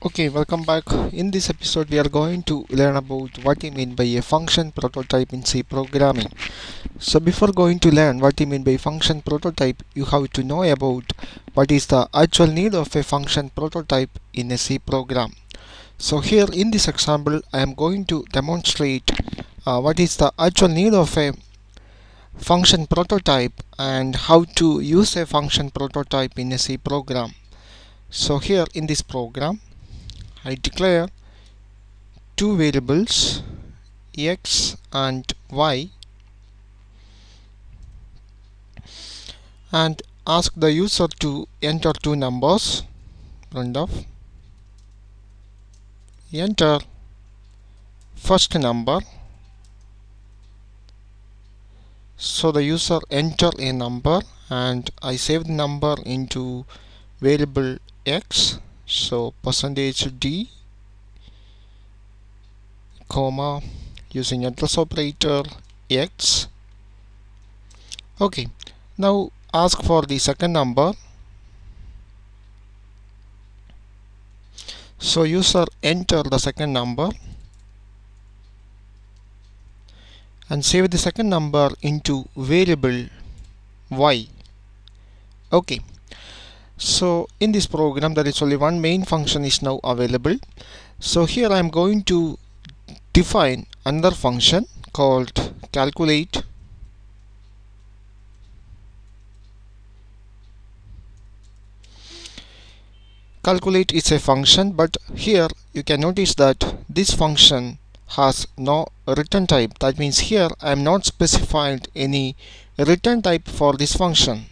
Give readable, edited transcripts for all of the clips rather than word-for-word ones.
Okay, welcome back. In this episode, we are going to learn about what you mean by a function prototype in C programming. So before going to learn what you mean by function prototype, you have to know about what is the actual need of a function prototype in a C program. So here in this example, I am going to demonstrate what is the actual need of a function prototype and how to use a function prototype in a C program. So here in this program, I declare two variables x and y and ask the user to enter two numbers. Printf enter first number. So the user enter a number and I save the number into variable x. So %d comma using address operator x. Okay, now ask for the second number. So user enter the second number and save the second number into variable y. Okay, so in this program there is only one main function is now available. So here I am going to define another function called calculate. Calculate is a function, but here you can notice that this function has no return type. That means here I am not specified any return type for this function,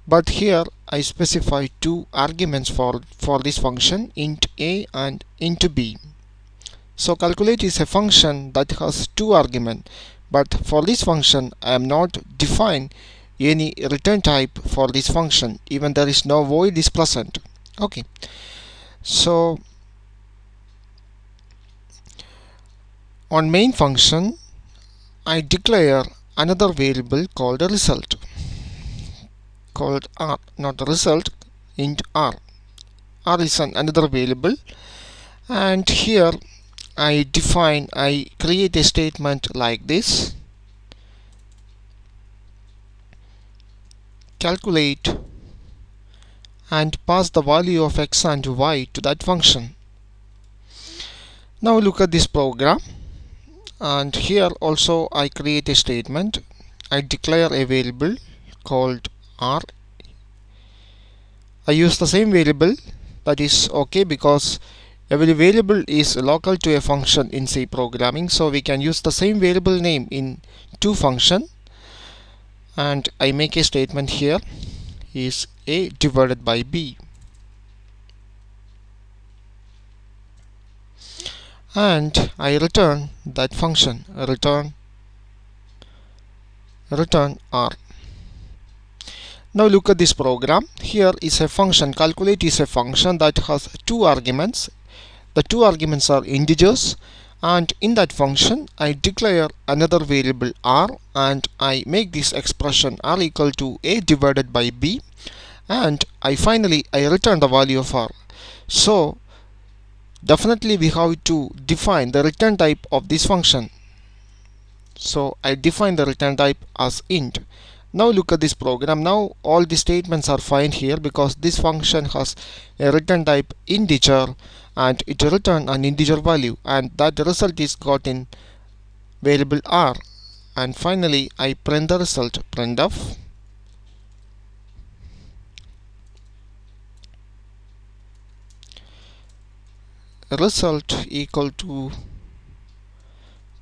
but here I specify two arguments for this function, int a and int b. So calculate is a function that has two arguments, but for this function I am not define any return type for this function, even there is no void is present. Okay, so on main function I declare another variable called a result, called r, not the result, int r. R is another variable, and here I create a statement like this: calculate, and pass the value of x and y to that function. Now look at this program, and here also I create a statement. I declare a variable called r. I use the same variable, that is okay, because every variable is local to a function in C programming, so we can use the same variable name in two functions. And I make a statement here is a divided by b, and I return that function, return r. Now look at this program. Here is a function, calculate is a function that has two arguments. The two arguments are integers, and in that function I declare another variable r, and I make this expression r equal to a divided by b, and I return the value of r. So definitely we have to define the return type of this function. So I define the return type as int. Now look at this program. Now all the statements are fine here because this function has a return type integer and it return an integer value, and that result is got in variable r. And finally I print the result, printf result equal to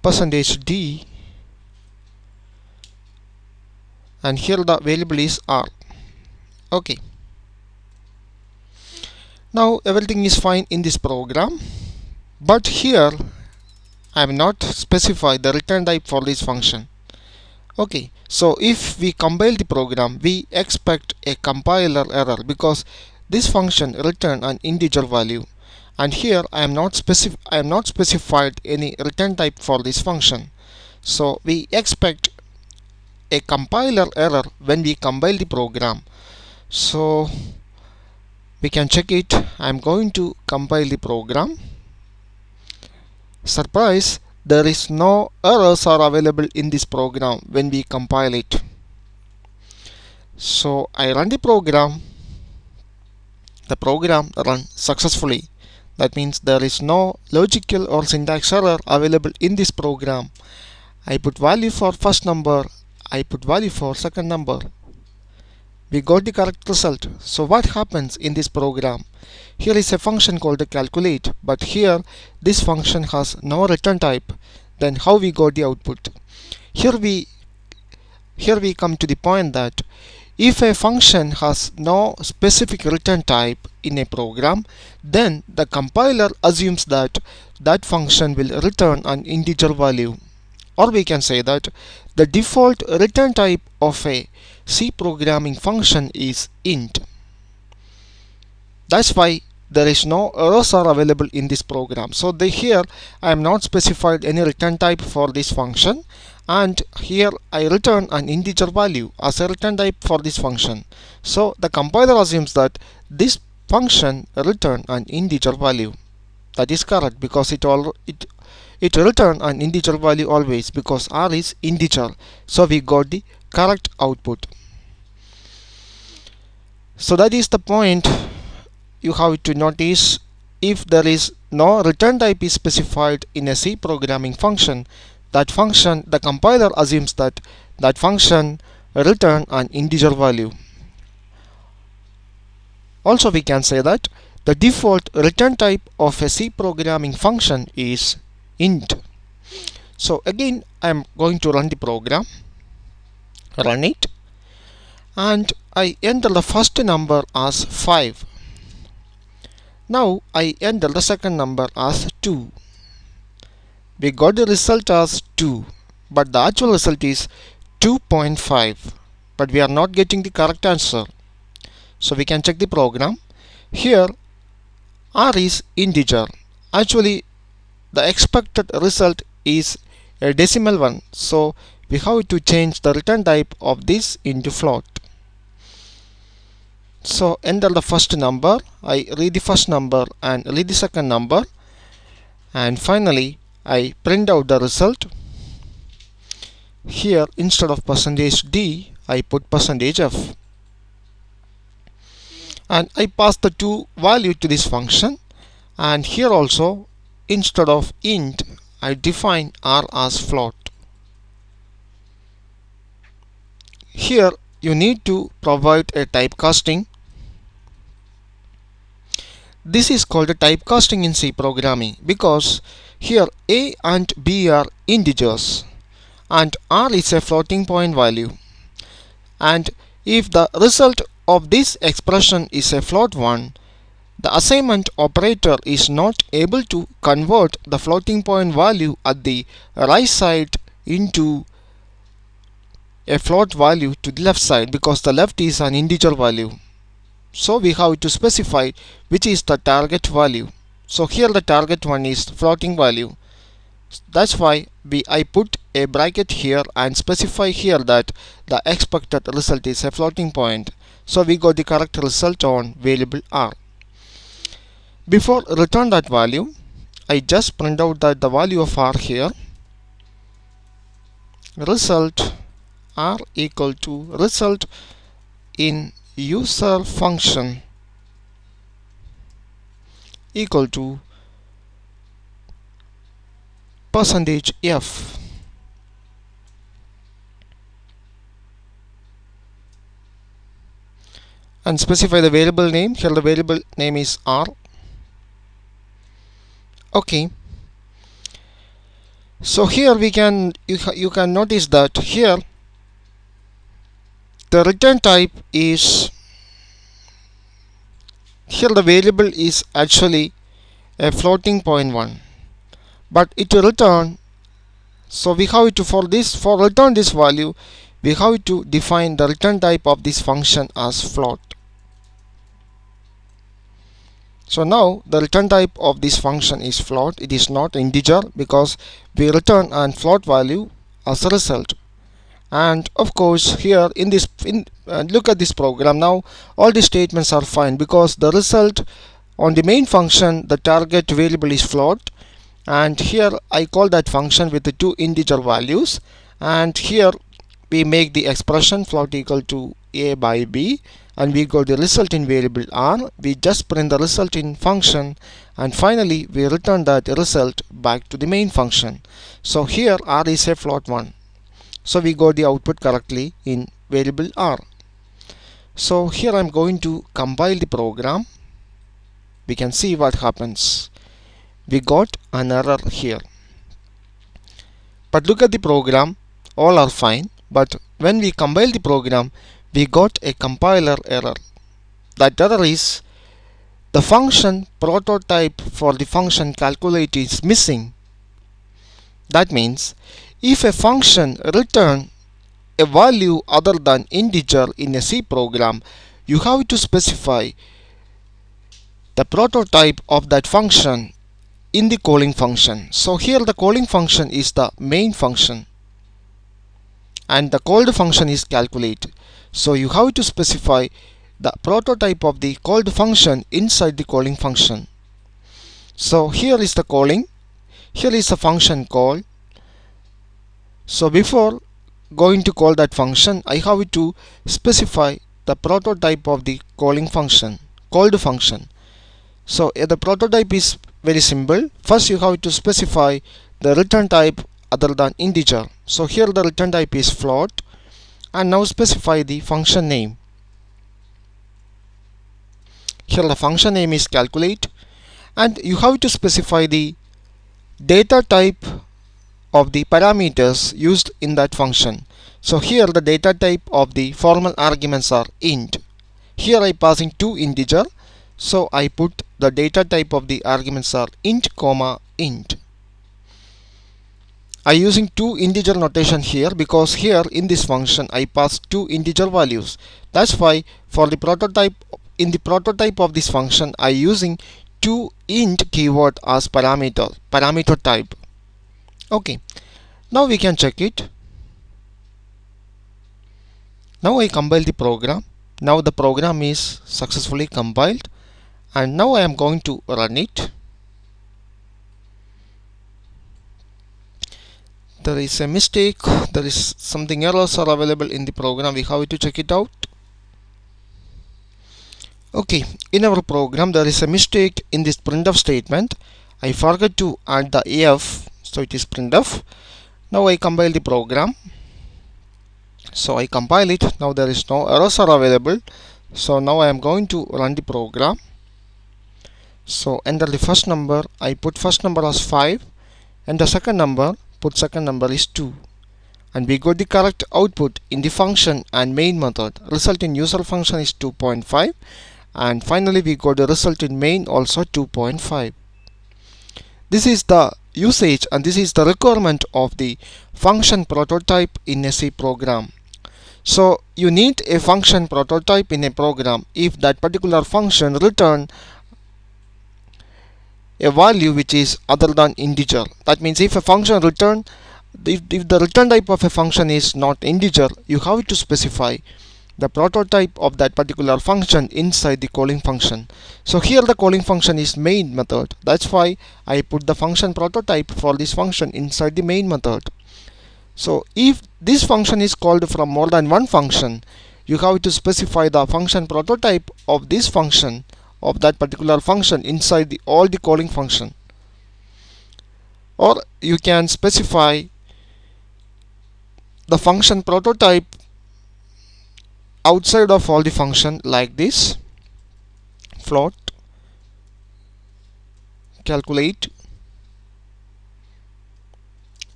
%d, and here the variable is r. Okay, now everything is fine in this program, but here I have not specified the return type for this function. Okay, so if we compile the program, we expect a compiler error because this function return an integer value, and here I am not specified any return type for this function. So we expect a compiler error when we compile the program. So We can check it. I'm going to compile the program. Surprise, there is no errors are available in this program when we compile it. So I run the program. The program runs successfully. That means there is no logical or syntax error available in this program. I put value for first number, I put value for second number. We got the correct result. So what happens in this program? Here is a function called calculate, but here this function has no return type. Then how we got the output? Here we come to the point that if a function has no specific return type in a program, then the compiler assumes that that function will return an integer value. Or we can say that the default return type of a C programming function is int. That's why there is no errors are available in this program. So here I am not specified any return type for this function, and here I return an integer value as a return type for this function. So the compiler assumes that this function return an integer value. That is correct because it return an integer value always because r is integer. So we got the correct output. So that is the point you have to notice. If there is no return type is specified in a C programming function, that function, the compiler assumes that that function return an integer value. Also we can say that the default return type of a C programming function is int. So again I am going to run the program, run it, and I enter the first number as 5. Now I enter the second number as 2. We got the result as 2, but the actual result is 2.5, but we are not getting the correct answer. So we can check the program. Here r is integer. Actually the expected result is a decimal one, so we have to change the return type of this into float. So enter the first number, I read the first number and read the second number, and finally I print out the result. Here instead of %d I put %f, and I pass the 2 value to this function, and here also instead of int I define r as float. Here you need to provide a typecasting. This is called a typecasting in C programming because here a and b are integers and r is a floating point value, and if the result of this expression is a float one, the assignment operator is not able to convert the floating point value at the right side into a float value to the left side because the left is an integer value. So we have to specify which is the target value. So here the target one is floating value. That's why I put a bracket here and specify here that the expected result is a floating point. So we got the correct result on variable r. Before return that value, I just print out that the value of r here, result r equal to result in user function equal to %f. And specify the variable name. Here the variable name is r. Okay. So here you can notice that here the return type is, here the variable is actually a floating point one, but it will return. So we have to for return this value we have to define the return type of this function as float. So now the return type of this function is float. It is not integer because we return a float value as a result. And of course here in this look at this program. Now all the statements are fine because the result on the main function, the target variable is float, and here I call that function with the two integer values, and here we make the expression float equal to a by b, and we got the result in variable r. We just print the result in function, and finally we return that result back to the main function. So here r is a float 1, so we got the output correctly in variable r. So here I'm going to compile the program. We can see what happens. We got an error here, but look at the program, all are fine. But when we compile the program, we got a compiler error. That error is the function prototype for the function calculate is missing. That means if a function return a value other than integer in a C program, you have to specify the prototype of that function in the calling function. So here the calling function is the main function and the called function is calculate. So you have to specify the prototype of the called function inside the calling function. So here is the calling, here is the function call. So before going to call that function, I have to specify the prototype of the calling function, called function. So the prototype is very simple. First you have to specify the return type other than integer. So here the return type is float, and now specify the function name. Here the function name is calculate, and you have to specify the data type of the parameters used in that function. So here the data type of the formal arguments are int. Here I passing two integer, so I put the data type of the arguments are int, int. I using two integer notation here because here in this function I pass two integer values. That's why for the prototype, in the prototype of this function I using two int keyword as parameter type. Okay, now we can check it. Now I compile the program. Now the program is successfully compiled, and now I am going to run it. There is a mistake, there is something errors are available in the program. We have to check it out. Okay, in our program there is a mistake in this printf statement. I forgot to add the AF, so it is printf. Now I compile the program. So I compile it. Now there is no errors are available. So now I am going to run the program. So enter the first number. I put first number as 5, and the second number, put second number is 2, and we got the correct output in the function and main method. Result in user function is 2.5, and finally we got the result in main also 2.5. This is the usage and this is the requirement of the function prototype in a C program. So you need a function prototype in a program if that particular function return a value which is other than integer. That means if a function return, if the return type of a function is not integer, you have to specify the prototype of that particular function inside the calling function. So here the calling function is main method. That's why I put the function prototype for this function inside the main method. So if this function is called from more than one function, you have to specify the function prototype of this function, of that particular function inside all the calling function. Or you can specify the function prototype outside of all the function like this: float, calculate,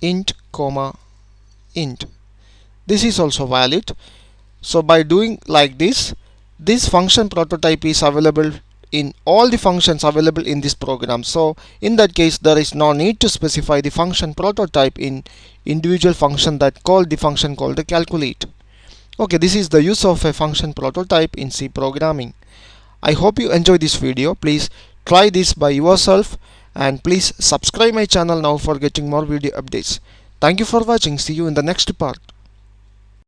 int, int. This is also valid. So by doing like this function prototype is available in all the functions available in this program. So in that case there is no need to specify the function prototype in individual function that call the function called the calculate. Okay, this is the use of a function prototype in C programming. I hope you enjoyed this video. Please try this by yourself, and please subscribe my channel now for getting more video updates. Thank you for watching. See you in the next part.